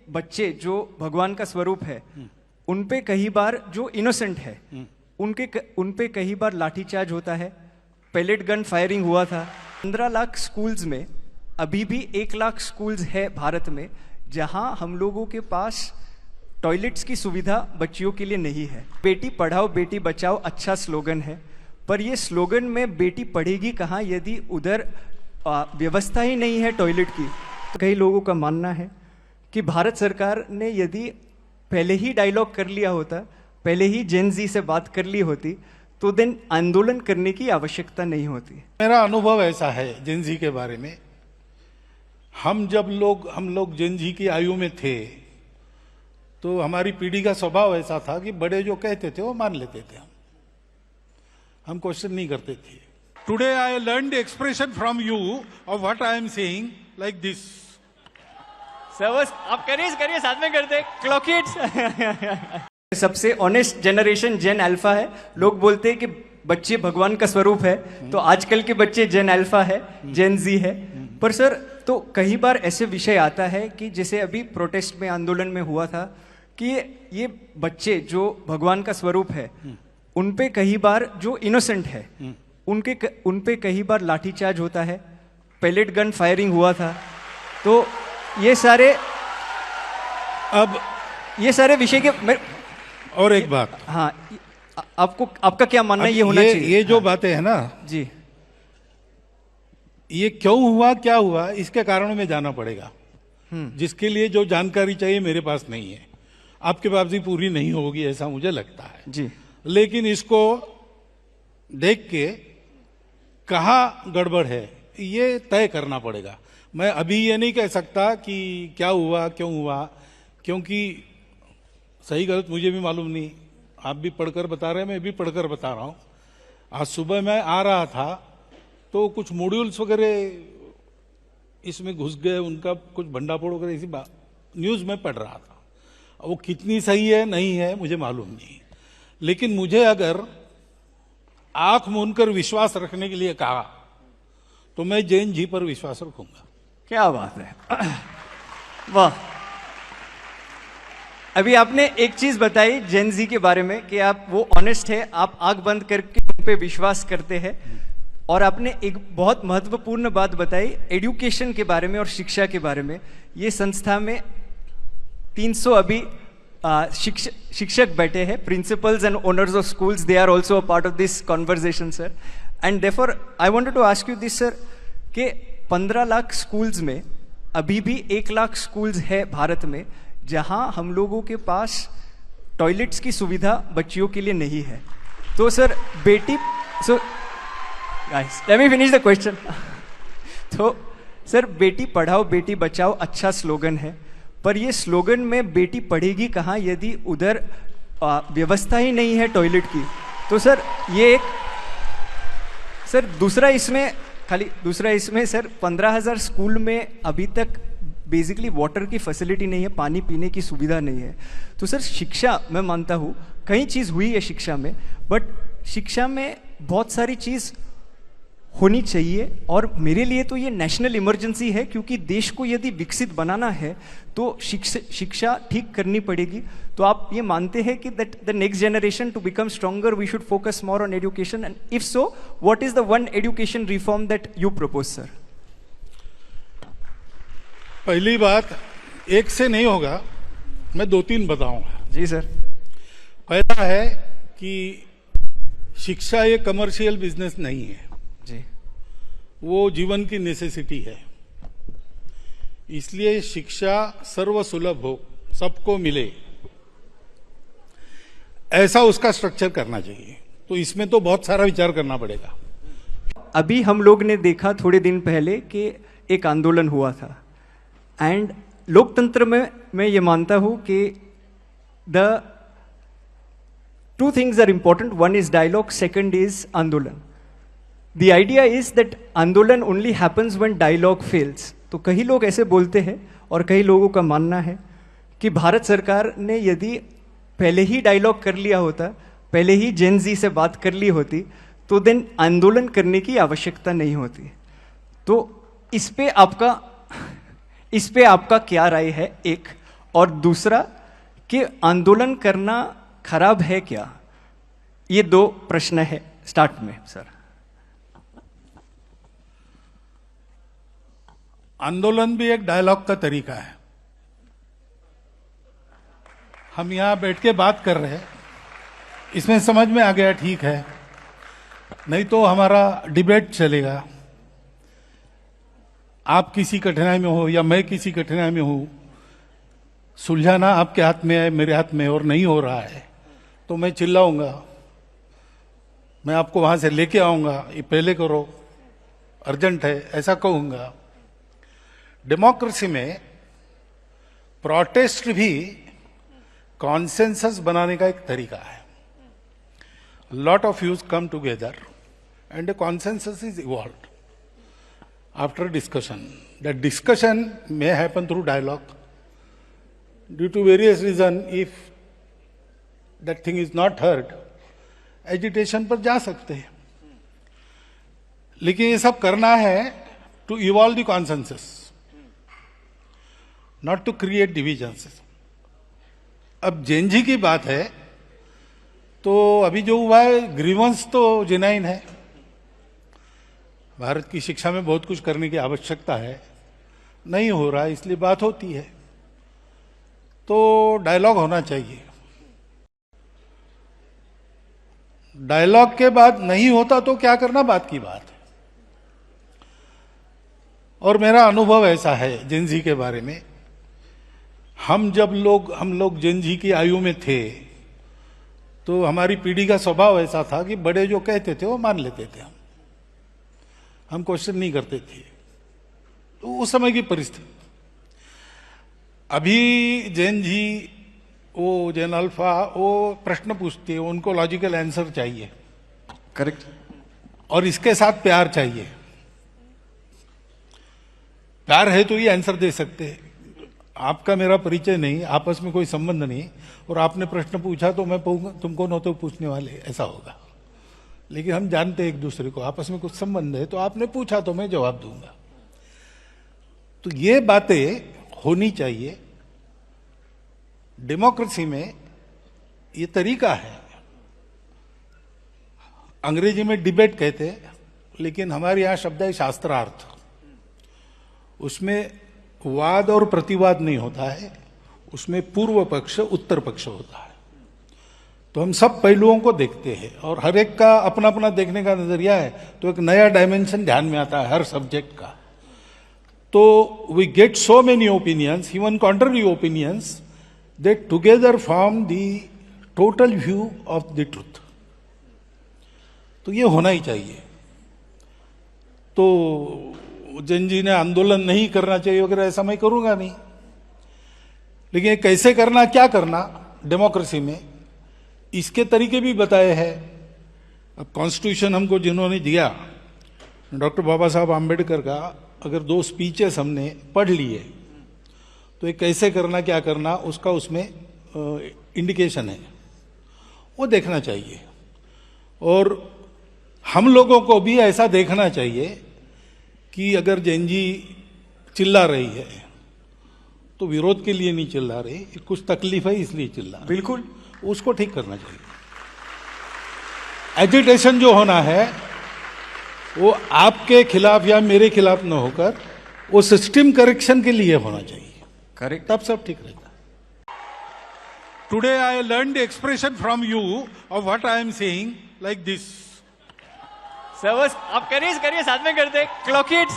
बच्चे जो भगवान का स्वरूप है, उन पे कई बार जो इनोसेंट है उन पे कई बार लाठीचार्ज होता है, पेलेट गन फायरिंग हुआ था। 15 लाख स्कूल्स में अभी भी 1 लाख स्कूल्स है भारत में जहां हम लोगों के पास टॉयलेट्स की सुविधा बच्चियों के लिए नहीं है। बेटी पढ़ाओ बेटी बचाओ अच्छा स्लोगन है, पर ये स्लोगन में बेटी पढ़ेगी कहाँ यदि उधर व्यवस्था ही नहीं है टॉयलेट की। तो कई लोगों का मानना है कि भारत सरकार ने यदि पहले ही डायलॉग कर लिया होता, पहले ही जेन जी से बात कर ली होती, तो दिन आंदोलन करने की आवश्यकता नहीं होती। मेरा अनुभव ऐसा है जेन जी के बारे में। हम लोग जेन जी की आयु में थे तो हमारी पीढ़ी का स्वभाव ऐसा था कि बड़े जो कहते थे वो मान लेते थे, हम क्वेश्चन नहीं करते थे। Today I learn the expression from you of what I am saying like this. बस आप करिए साथ में करते क्लॉक इट। सबसे ऑनेस्ट जनरेशन जेन अल्फा है। लोग बोलते हैं कि बच्चे भगवान का स्वरूप है, तो आजकल के बच्चे जेन अल्फा है, जेन जी है। पर सर, तो कई बार ऐसे विषय आता है कि जैसे अभी प्रोटेस्ट में, आंदोलन में हुआ था कि ये बच्चे जो भगवान का स्वरूप है उन पे कई बार जो इनोसेंट है उन पे कई बार लाठीचार्ज होता है, पेलेट गन फायरिंग हुआ था। तो ये सारे विषय के और एक बात, हाँ, आपका क्या मानना है? ये होना चाहिए। ये जो बातें है ना जी, ये क्यों हुआ, क्या हुआ, इसके कारणों में जाना पड़ेगा, जिसके लिए जो जानकारी चाहिए मेरे पास नहीं है, आपके पास भी पूरी नहीं होगी ऐसा मुझे लगता है जी। लेकिन इसको देख के कहाँ गड़बड़ है ये तय करना पड़ेगा। मैं अभी ये नहीं कह सकता कि क्या हुआ, क्यों हुआ, क्योंकि सही गलत मुझे भी मालूम नहीं। आप भी पढ़कर बता रहे हैं, मैं भी पढ़कर बता रहा हूँ। आज सुबह मैं आ रहा था तो कुछ मॉड्यूल्स वगैरह इसमें घुस गए, उनका कुछ भंडाफोड़ वगैरह इसी न्यूज़ में पढ़ रहा था। वो कितनी सही है नहीं है मुझे मालूम नहीं, लेकिन मुझे अगर आंख मूंदकर विश्वास रखने के लिए कहा तो मैं जैन जी पर विश्वास रखूंगा। क्या बात है, वाह। अभी आपने एक चीज बताई जेन जी के बारे में कि आप वो ऑनेस्ट है, आप आंख बंद करके उन पे विश्वास करते हैं। और आपने एक बहुत महत्वपूर्ण बात बताई एजुकेशन के बारे में और शिक्षा के बारे में। ये संस्था में 300 अभी शिक्षक बैठे हैं, principals and owners of schools, they are also a part of this conversation sir. And therefore I wanted to ask you this sir कि 15 लाख स्कूल्स में अभी भी 1 लाख स्कूल्स है भारत में जहां हम लोगों के पास टॉयलेट्स की सुविधा बच्चियों के लिए नहीं है। तो sir guys let me finish the question. तो सर, बेटी पढ़ाओ बेटी बचाओ अच्छा स्लोगन है, पर ये स्लोगन में बेटी पढ़ेगी कहाँ यदि उधर व्यवस्था ही नहीं है टॉयलेट की। तो सर ये एक दूसरा इसमें सर 15,000 स्कूल में अभी तक बेसिकली वाटर की फैसिलिटी नहीं है, पानी पीने की सुविधा नहीं है। तो सर शिक्षा, मैं मानता हूँ कई चीज़ हुई है शिक्षा में, बट शिक्षा में बहुत सारी चीज़ होनी चाहिए। और मेरे लिए तो ये नेशनल इमरजेंसी है, क्योंकि देश को यदि विकसित बनाना है तो शिक्षा ठीक करनी पड़ेगी। तो आप ये मानते हैं कि that the next generation to become stronger we should focus more on education, and if so what is the one education reform that you propose sir? पहली बात, एक से नहीं होगा, मैं 2-3 बताऊंगा। जी सर। पहला है कि शिक्षा ये कमर्शियल बिजनेस नहीं है जी, वो जीवन की नेसेसिटी है। इसलिए शिक्षा सर्वसुलभ हो, सबको मिले, ऐसा उसका स्ट्रक्चर करना चाहिए। तो इसमें तो बहुत सारा विचार करना पड़ेगा। अभी हम लोग ने देखा थोड़े दिन पहले कि एक आंदोलन हुआ था, एंड लोकतंत्र में मैं ये मानता हूं कि the 2 things are important. One is dialogue, second is आंदोलन. The idea is that आंदोलन only happens when dialogue fails. तो कई लोग ऐसे बोलते हैं और कई लोगों का मानना है कि भारत सरकार ने यदि पहले ही डायलॉग कर लिया होता, पहले ही जेन जी से बात कर ली होती, तो दिन आंदोलन करने की आवश्यकता नहीं होती। तो इस पे आपका क्या राय है? एक और दूसरा कि आंदोलन करना खराब है क्या? ये दो प्रश्न है स्टार्ट में सर। आंदोलन भी एक डायलॉग का तरीका है। हम यहां बैठ के बात कर रहे हैं, इसमें समझ में आ गया ठीक है, नहीं तो हमारा डिबेट चलेगा। आप किसी कठिनाई में हो या मैं किसी कठिनाई में हूं, सुलझाना आपके हाथ में है, मेरे हाथ में, और नहीं हो रहा है तो मैं चिल्लाऊंगा, मैं आपको वहां से लेके आऊंगा, ये पहले करो, अर्जेंट है, ऐसा कहूंगा। डेमोक्रेसी में प्रोटेस्ट भी कॉन्सेंसस बनाने का एक तरीका है। Lot of views come together and A consensus is evolved after discussion. That discussion may happen through dialogue. Due to various reasons, if that thing is not heard, agitation पर जा सकते हैं, लेकिन ये सब करना है to evolve the consensus, not to create divisions. अब जेएनजी की बात है तो अभी जो हुआ है, ग्रीवेंस तो जेन्युइन है। भारत की शिक्षा में बहुत कुछ करने की आवश्यकता है, नहीं हो रहा है, इसलिए बात होती है। तो डायलॉग होना चाहिए। डायलॉग के बाद नहीं होता तो क्या करना, बात की बात है। और मेरा अनुभव ऐसा है जेनजी के बारे में, हम लोग जेनजी की आयु में थे तो हमारी पीढ़ी का स्वभाव ऐसा था कि बड़े जो कहते थे वो मान लेते थे, हम क्वेश्चन नहीं करते थे। तो उस समय की परिस्थिति। अभी जेन जी, वो जेन अल्फा, वो प्रश्न पूछती है, उनको लॉजिकल आंसर चाहिए, करेक्ट, और इसके साथ प्यार चाहिए। प्यार है तो ये आंसर दे सकते हैं। आपका मेरा परिचय नहीं, आपस में कोई संबंध नहीं, और आपने प्रश्न पूछा तो मैं तुमको न तो पूछने वाले, ऐसा होगा। लेकिन हम जानते हैं एक दूसरे को, आपस में कुछ संबंध है, तो आपने पूछा तो मैं जवाब दूंगा। तो ये बातें होनी चाहिए। डेमोक्रेसी में ये तरीका है। अंग्रेजी में डिबेट कहते हैं, लेकिन हमारे यहां शब्द है शास्त्रार्थ। उसमें वाद और प्रतिवाद नहीं होता है, उसमें पूर्व पक्ष उत्तर पक्ष होता है। तो हम सब पहलुओं को देखते हैं और हर एक का अपना अपना देखने का नजरिया है, तो एक नया डायमेंशन ध्यान में आता है हर सब्जेक्ट का। तो we get so many opinions, even contrary opinions, that together form the total view of the truth. तो ये होना ही चाहिए। तो जैन जी ने आंदोलन नहीं करना चाहिए वगैरह, ऐसा मैं करूंगा नहीं। लेकिन कैसे करना, क्या करना डेमोक्रेसी में, इसके तरीके भी बताए हैं। अब कॉन्स्टिट्यूशन हमको जिन्होंने दिया, डॉक्टर बाबा साहब आम्बेडकर का, अगर 2 स्पीचेस हमने पढ़ लिए तो ये कैसे करना क्या करना उसका उसमें इंडिकेशन है, वो देखना चाहिए। और हम लोगों को भी ऐसा देखना चाहिए कि अगर जैन जी चिल्ला रही है तो विरोध के लिए नहीं चिल्ला रही, कुछ तकलीफ है इसलिए चिल्ला, बिल्कुल उसको ठीक करना चाहिए। एजिटेशन जो होना है वो आपके खिलाफ या मेरे खिलाफ न होकर वो सिस्टम करेक्शन के लिए होना चाहिए, करेक्ट, तब सब ठीक रहता है। Today I learn the expression from you of what I am saying like this. Sir बस आप करिए साथ में करते क्लॉक इट।